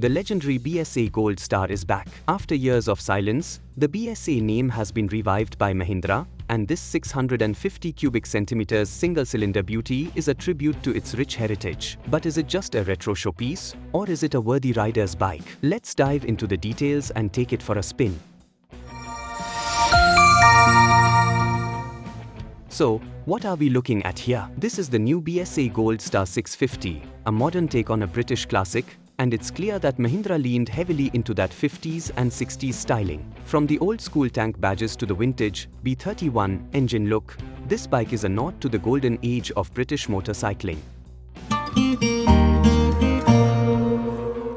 the legendary BSA Goldstar is back. After years of silence, the BSA name has been revived by Mahindra, and this 650 cubic centimeters single-cylinder beauty is a tribute to its rich heritage. But is it just a retro showpiece, or is it a worthy rider's bike? Let's dive into the details and take it for a spin. So, what are we looking at here? This is the new BSA Goldstar 650, a modern take on a British classic, and it's clear that Mahindra leaned heavily into that 50s and 60s styling. From the old-school tank badges to the vintage B31 engine look, this bike is a nod to the golden age of British motorcycling.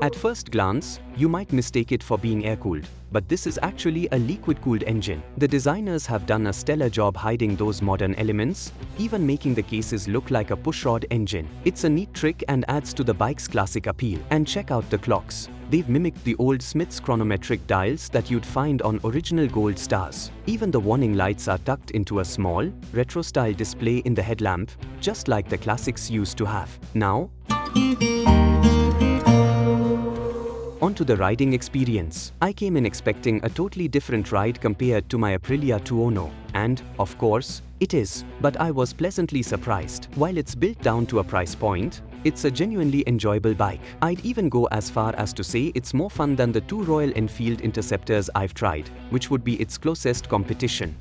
At first glance, you might mistake it for being air-cooled, but this is actually a liquid-cooled engine. The designers have done a stellar job hiding those modern elements, even making the cases look like a pushrod engine. It's a neat trick and adds to the bike's classic appeal. And check out the clocks. They've mimicked the old Smith's chronometric dials that you'd find on original Goldstars. Even the warning lights are tucked into a small, retro-style display in the headlamp, just like the classics used to have. Now, onto the riding experience. I came in expecting a totally different ride compared to my Aprilia Tuono, and, of course, it is. But I was pleasantly surprised. While it's built down to a price point, it's a genuinely enjoyable bike. I'd even go as far as to say it's more fun than the two Royal Enfield Interceptors I've tried, which would be its closest competition.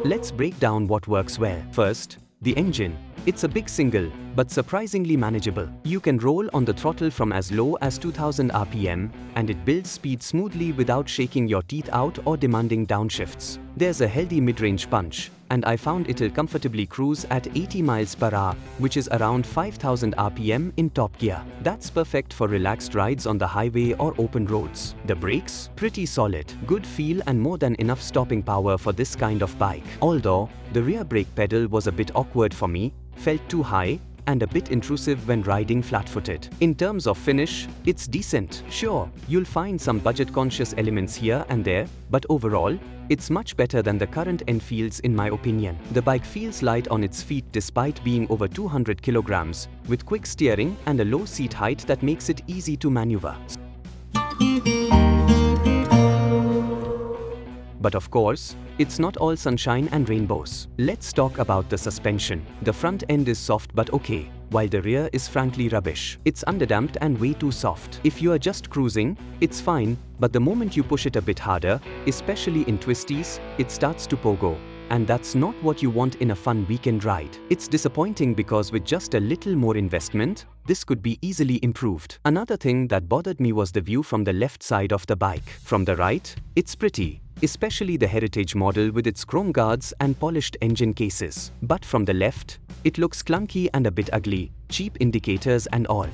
Let's break down what works well. First, the engine. It's a big single, but surprisingly manageable. You can roll on the throttle from as low as 2000 RPM, and it builds speed smoothly without shaking your teeth out or demanding downshifts. There's a healthy mid-range punch, and I found it'll comfortably cruise at 80 miles per hour, which is around 5000 RPM in top gear. That's perfect for relaxed rides on the highway or open roads. The brakes? Pretty solid. Good feel and more than enough stopping power for this kind of bike. Although, the rear brake pedal was a bit awkward for me, felt too high, and a bit intrusive when riding flat-footed. In terms of finish, it's decent. Sure, you'll find some budget-conscious elements here and there, but overall, it's much better than the current Enfields in my opinion. The bike feels light on its feet despite being over 200 kilograms, with quick steering and a low seat height that makes it easy to maneuver. But of course, it's not all sunshine and rainbows. Let's talk about the suspension. The front end is soft but okay, while the rear is frankly rubbish. It's underdamped and way too soft. If you are just cruising, it's fine, but the moment you push it a bit harder, especially in twisties, it starts to pogo. And that's not what you want in a fun weekend ride. It's disappointing because with just a little more investment, this could be easily improved. Another thing that bothered me was the view from the left side of the bike. From the right, it's pretty, especially the Heritage model with its chrome guards and polished engine cases. But from the left, it looks clunky and a bit ugly, cheap indicators and all.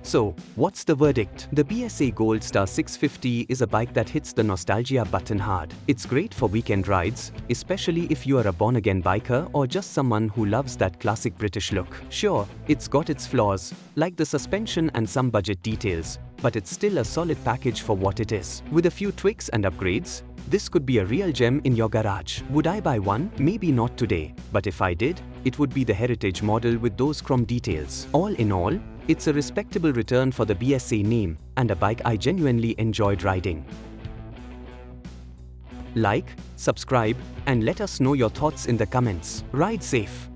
So, what's the verdict? The BSA Goldstar 650 is a bike that hits the nostalgia button hard. It's great for weekend rides, especially if you are a born-again biker or just someone who loves that classic British look. Sure, it's got its flaws, like the suspension and some budget details, but it's still a solid package for what it is. With a few tweaks and upgrades, this could be a real gem in your garage. Would I buy one? Maybe not today, but if I did, it would be the Heritage model with those chrome details. All in all, it's a respectable return for the BSA name, and a bike I genuinely enjoyed riding. Like, subscribe, and let us know your thoughts in the comments. Ride safe.